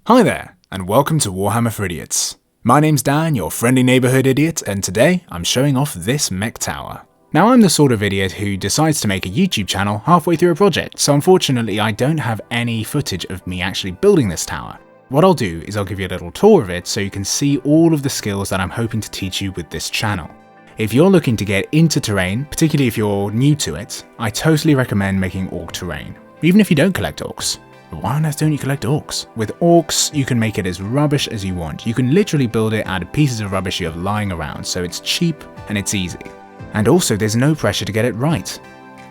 Hi there, and welcome to Warhammer for Idiots. My name's Dan, your friendly neighborhood idiot, and today I'm showing off this mech tower. Now I'm the sort of idiot who decides to make a YouTube channel halfway through a project, so unfortunately I don't have any footage of me actually building this tower. What I'll do is I'll give you a little tour of it so you can see all of the skills that I'm hoping to teach you with this channel. If you're looking to get into terrain, particularly if you're new to it, I totally recommend making ork terrain, even if you don't collect orks. But why on earth don't you collect orks? With orks, you can make it as rubbish as you want. You can literally build it out of pieces of rubbish you have lying around, so it's cheap and it's easy. And also there's no pressure to get it right.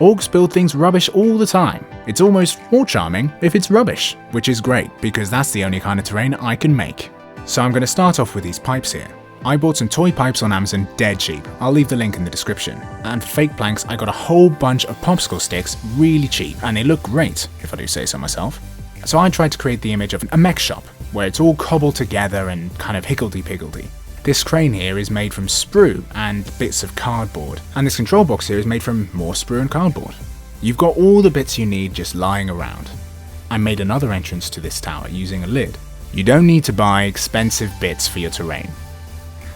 Orks build things rubbish all the time. It's almost more charming if it's rubbish, which is great because that's the only kind of terrain I can make. So I'm going to start off with these pipes here. I bought some toy pipes on Amazon dead cheap. I'll leave the link in the description. And for fake planks, I got a whole bunch of popsicle sticks really cheap, and they look great, if I do say so myself. So I tried to create the image of a mech shop, where it's all cobbled together and kind of higgledy-piggledy. This crane here is made from sprue and bits of cardboard, and this control box here is made from more sprue and cardboard. You've got all the bits you need just lying around. I made another entrance to this tower using a lid. You don't need to buy expensive bits for your terrain.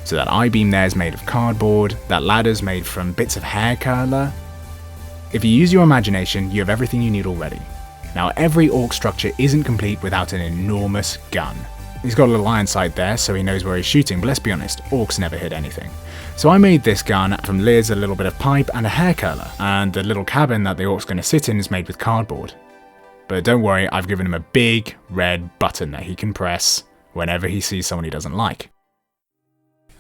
So that I-beam there is made of cardboard, that ladder's made from bits of hair curler. If you use your imagination, you have everything you need already. Now every ork structure isn't complete without an enormous gun. He's got a little iron sight there so he knows where he's shooting, but let's be honest, orks never hit anything. So I made this gun from lids, a little bit of pipe and a hair curler, and the little cabin that the ork's going to sit in is made with cardboard. But don't worry, I've given him a big red button that he can press whenever he sees someone he doesn't like.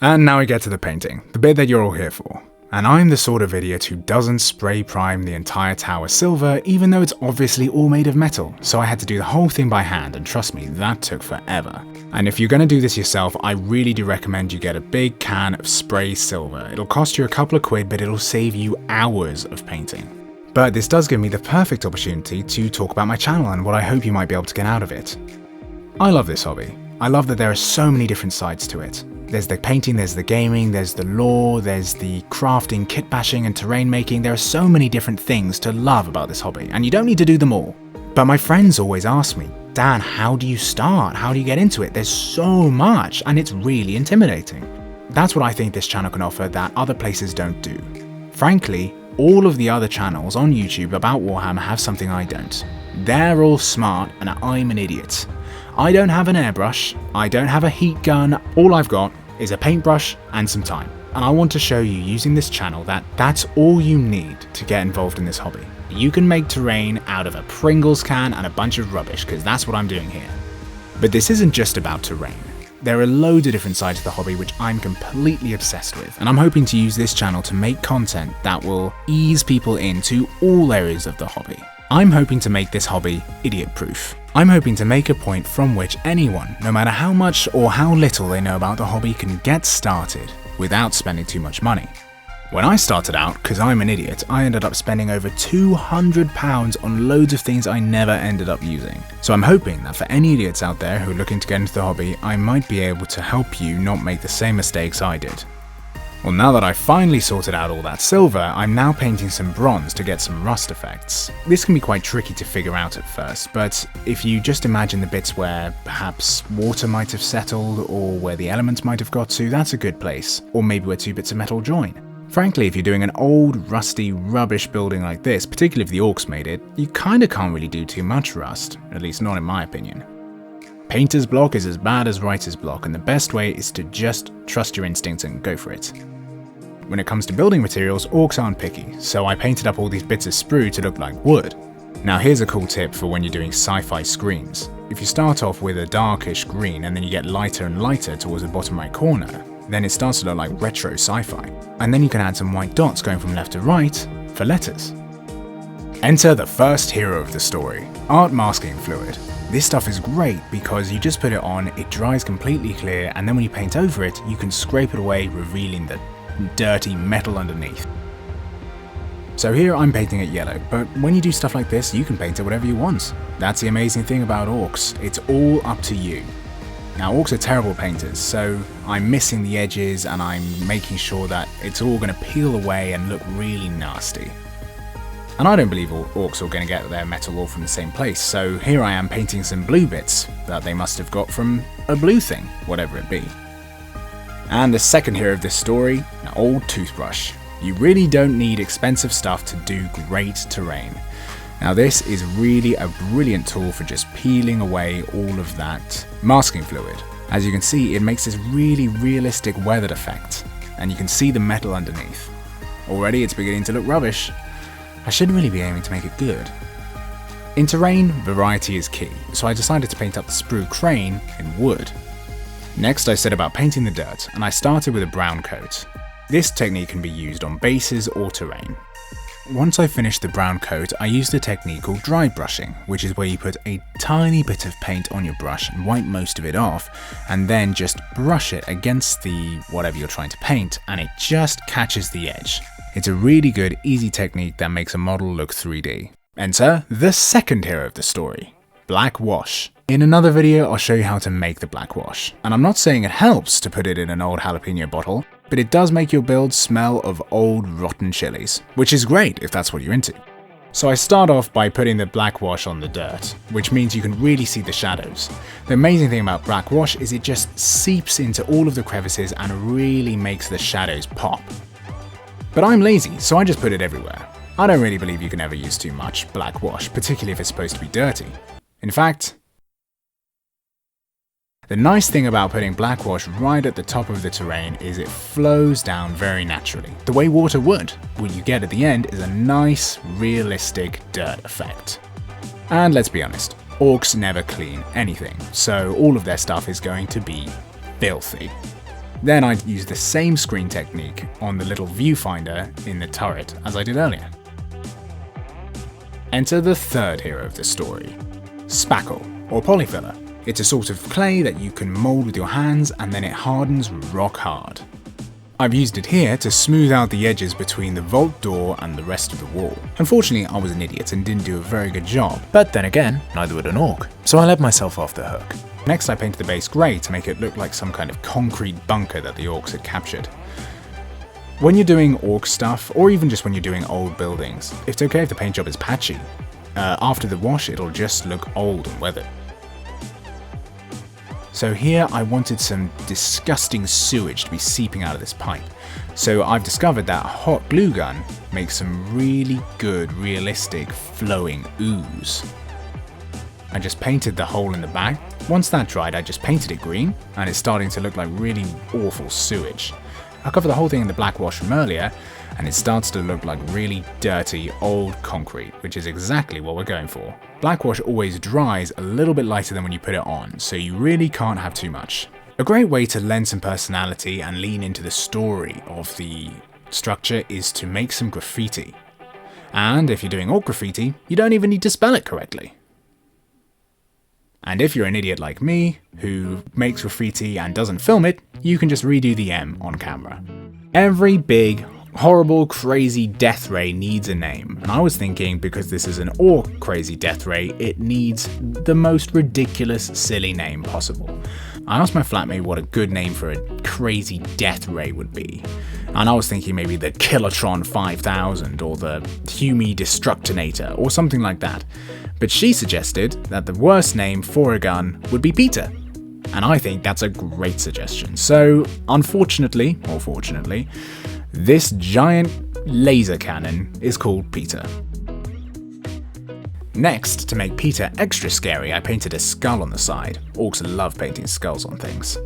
And now we get to the painting, the bit that you're all here for. And I'm the sort of idiot who doesn't spray prime the entire tower silver, even though it's obviously all made of metal, so I had to do the whole thing by hand, and trust me, that took forever. And if you're going to do this yourself, I really do recommend you get a big can of spray silver. It'll cost you a couple of quid, but it'll save you hours of painting. But this does give me the perfect opportunity to talk about my channel and what I hope you might be able to get out of it. I love this hobby. I love that there are so many different sides to it. There's the painting, there's the gaming, there's the lore, there's the crafting, kit bashing and terrain making. There are so many different things to love about this hobby, and you don't need to do them all. But my friends always ask me, Dan, how do you start? How do you get into it? There's so much, and it's really intimidating. That's what I think this channel can offer that other places don't do. Frankly, all of the other channels on YouTube about Warhammer have something I don't. They're all smart, and I'm an idiot. I don't have an airbrush, I don't have a heat gun, all I've got is a paintbrush and some time. And I want to show you using this channel that that's all you need to get involved in this hobby. You can make terrain out of a Pringles can and a bunch of rubbish, because that's what I'm doing here. But this isn't just about terrain. There are loads of different sides to the hobby which I'm completely obsessed with, and I'm hoping to use this channel to make content that will ease people into all areas of the hobby. I'm hoping to make this hobby idiot-proof. I'm hoping to make a point from which anyone, no matter how much or how little they know about the hobby, can get started without spending too much money. When I started out, because I'm an idiot, I ended up spending over £200 on loads of things I never ended up using. So I'm hoping that for any idiots out there who are looking to get into the hobby, I might be able to help you not make the same mistakes I did. Well, now that I've finally sorted out all that silver, I'm now painting some bronze to get some rust effects. This can be quite tricky to figure out at first, but if you just imagine the bits where perhaps water might have settled or where the elements might have got to, that's a good place. Or maybe where two bits of metal join. Frankly, if you're doing an old, rusty, rubbish building like this, particularly if the orks made it, you kinda can't really do too much rust, at least not in my opinion. Painter's block is as bad as writer's block, and the best way is to just trust your instincts and go for it. When it comes to building materials, orks aren't picky, so I painted up all these bits of sprue to look like wood. Now here's a cool tip for when you're doing sci-fi screens. If you start off with a darkish green and then you get lighter and lighter towards the bottom right corner, then it starts to look like retro sci-fi. And then you can add some white dots going from left to right for letters. Enter the first hero of the story, art masking fluid. This stuff is great because you just put it on, it dries completely clear, and then when you paint over it, you can scrape it away, revealing the dirty metal underneath. So here I'm painting it yellow, but when you do stuff like this, you can paint it whatever you want. That's the amazing thing about orks, it's all up to you. Now orks are terrible painters, so I'm missing the edges and I'm making sure that it's all going to peel away and look really nasty. And I don't believe all orcs are going to get their metal all from the same place, so here I am painting some blue bits that they must have got from a blue thing, whatever it be. And the second hero of this story, an old toothbrush. You really don't need expensive stuff to do great terrain. Now this is really a brilliant tool for just peeling away all of that masking fluid. As you can see, it makes this really realistic weathered effect, and you can see the metal underneath. Already it's beginning to look rubbish. I should really be aiming to make it good. In terrain, variety is key, so I decided to paint up the sprue crane in wood. Next I set about painting the dirt, and I started with a brown coat. This technique can be used on bases or terrain. Once I finished the brown coat, I used a technique called dry brushing, which is where you put a tiny bit of paint on your brush and wipe most of it off, and then just brush it against the whatever you're trying to paint, and it just catches the edge. It's a really good, easy technique that makes a model look 3D. Enter the second hero of the story, black wash. In another video, I'll show you how to make the black wash. And I'm not saying it helps to put it in an old jalapeno bottle, but it does make your build smell of old rotten chilies, which is great if that's what you're into. So I start off by putting the black wash on the dirt, which means you can really see the shadows. The amazing thing about black wash is it just seeps into all of the crevices and really makes the shadows pop. But I'm lazy, so I just put it everywhere. I don't really believe you can ever use too much black wash, particularly if it's supposed to be dirty. In fact, the nice thing about putting black wash right at the top of the terrain is it flows down very naturally, the way water would. What you get at the end is a nice, realistic dirt effect. And let's be honest, orcs never clean anything, so all of their stuff is going to be filthy. Then I'd use the same screen technique on the little viewfinder in the turret as I did earlier. Enter the third hero of the story, spackle, or polyfiller. It's a sort of clay that you can mold with your hands and then it hardens rock hard. I've used it here to smooth out the edges between the vault door and the rest of the wall. Unfortunately, I was an idiot and didn't do a very good job, but then again, neither would an orc, so I let myself off the hook. Next I painted the base grey to make it look like some kind of concrete bunker that the orcs had captured. When you're doing orc stuff, or even just when you're doing old buildings, it's okay if the paint job is patchy. After the wash, it'll just look old and weathered. So here I wanted some disgusting sewage to be seeping out of this pipe. So I've discovered that a hot glue gun makes some really good, realistic, flowing ooze. I just painted the hole in the back. Once that dried, I just painted it green, and it's starting to look like really awful sewage. I covered the whole thing in the black wash from earlier, and it starts to look like really dirty, old concrete, which is exactly what we're going for. Black wash always dries a little bit lighter than when you put it on, so you really can't have too much. A great way to lend some personality and lean into the story of the structure is to make some graffiti. And if you're doing orc graffiti, you don't even need to spell it correctly. And if you're an idiot like me, who makes graffiti and doesn't film it, you can just redo the M on camera. Every big, horrible, crazy death ray needs a name, and I was thinking because this is an orc crazy death ray, it needs the most ridiculous, silly name possible. I asked my flatmate what a good name for a crazy death ray would be, and I was thinking maybe the Kilotron 5000 or the Humi Destructinator or something like that, but she suggested that the worst name for a gun would be Peter. And I think that's a great suggestion. So, unfortunately, or fortunately, this giant laser cannon is called Peter. Next, to make Peter extra scary, I painted a skull on the side. Orcs love painting skulls on things.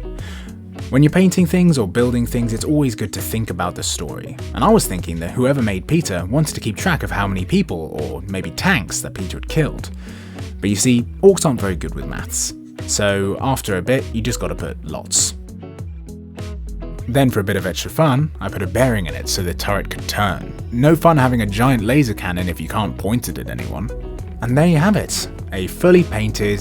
When you're painting things or building things, it's always good to think about the story. And I was thinking that whoever made Peter wanted to keep track of how many people, or maybe tanks, that Peter had killed. But you see, orcs aren't very good with maths. So after a bit, you just gotta put lots. Then for a bit of extra fun, I put a bearing in it so the turret could turn. No fun having a giant laser cannon if you can't point it at anyone. And there you have it, a fully painted,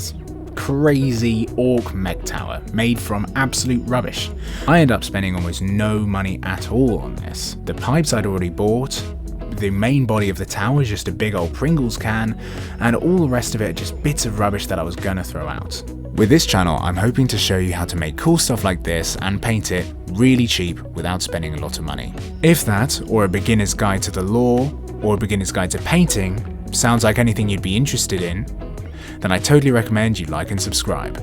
crazy Ork Mektower made from absolute rubbish. I ended up spending almost no money at all on this. The pipes I'd already bought, the main body of the tower is just a big old Pringles can, and all the rest of it are just bits of rubbish that I was gonna throw out. With this channel, I'm hoping to show you how to make cool stuff like this and paint it really cheap without spending a lot of money. If that, or a beginner's guide to the lore, or a beginner's guide to painting, sounds like anything you'd be interested in, then I totally recommend you like and subscribe.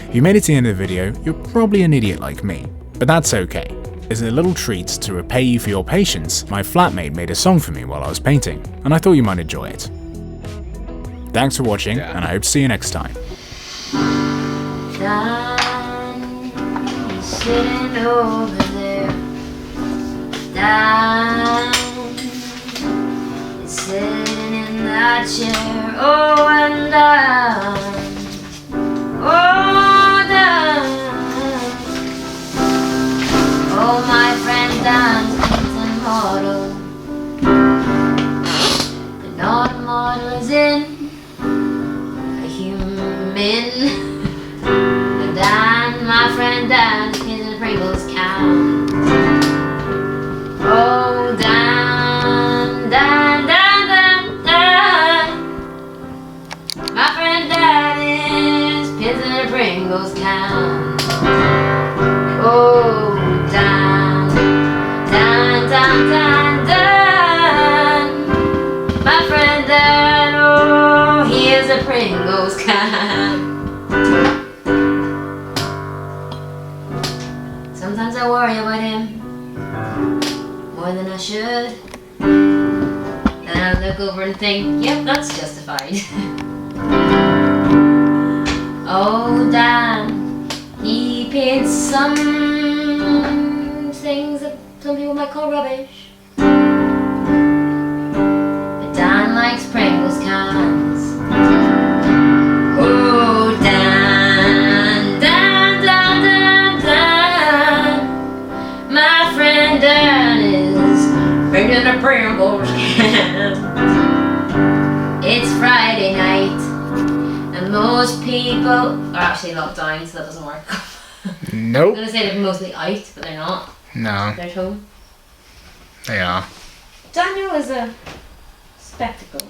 If you made it to the end of the video, you're probably an idiot like me, but that's okay. As a little treat to repay you for your patience, my flatmate made a song for me while I was painting, and I thought you might enjoy it. Thanks for watching, and I hope to see you next time. Dan, sitting over there. Dan is sitting in that chair. Oh, and Dan, oh, Dan. Oh, my friend Dan's painting model. But not a model as in a human. Dan, my friend Dan, is in a Pringles can. Oh, Dan, Dan, Dan, Dan, Dan. My friend Dan is pins in a Pringles can. Oh, Dan, Dan, Dan, Dan, Dan. My friend Dan, oh, he is a Pringles can. Sometimes I worry about him more than I should. Then I look over and think, yep, that's justified. Oh, Dan, he paints some things that some people might call rubbish. But Dan likes Pringles cans. Oh, Dan, Dan, Dan, Dan, Dan. My friend Dan is painting a Pringles can. It's Friday night, and most people are actually locked down, so that doesn't work. Nope. I'm gonna say they're mostly out, but they're not. No. They're at home. They are. Daniel is a spectacle.